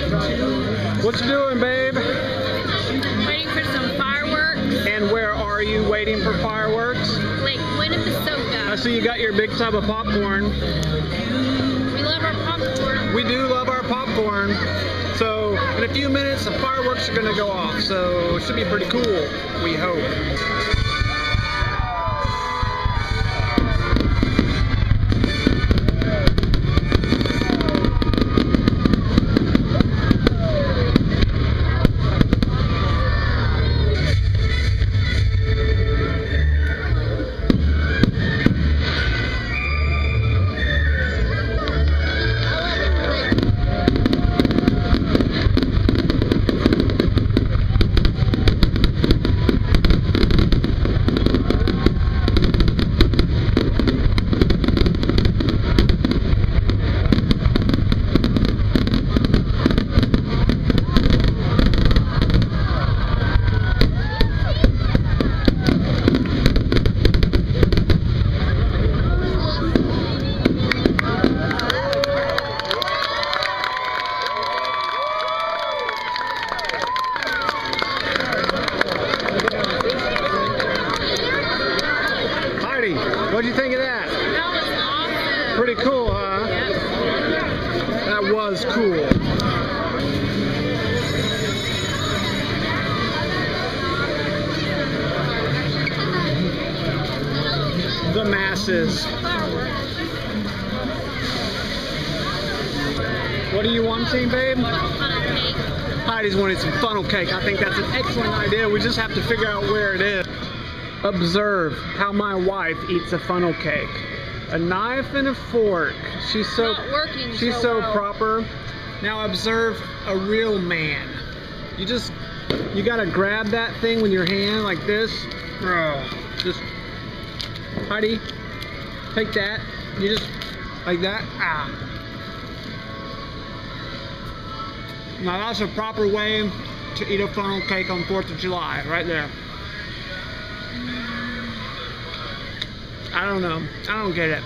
What you doing, babe? Waiting for some fireworks. And where are you waiting for fireworks? Lake Winnepesaukah. I see you got your big tub of popcorn. We love our popcorn. We do love our popcorn. So in a few minutes, the fireworks are gonna go off. So it should be pretty cool, we hope. What'd you think of that? That was awesome. Pretty cool, huh? Yep. That was cool. The masses. What are you wanting, babe? Heidi's wanting some funnel cake. I think that's an excellent idea. We just have to figure out where it is. Observe how my wife eats a funnel cake. A knife and a fork. She's so well. proper. Now observe a real man. You gotta grab that thing with your hand like this. Just Heidi, take that. You just like that. Now that's a proper way to eat a funnel cake on 4th of July, right there. I don't know. I don't get it.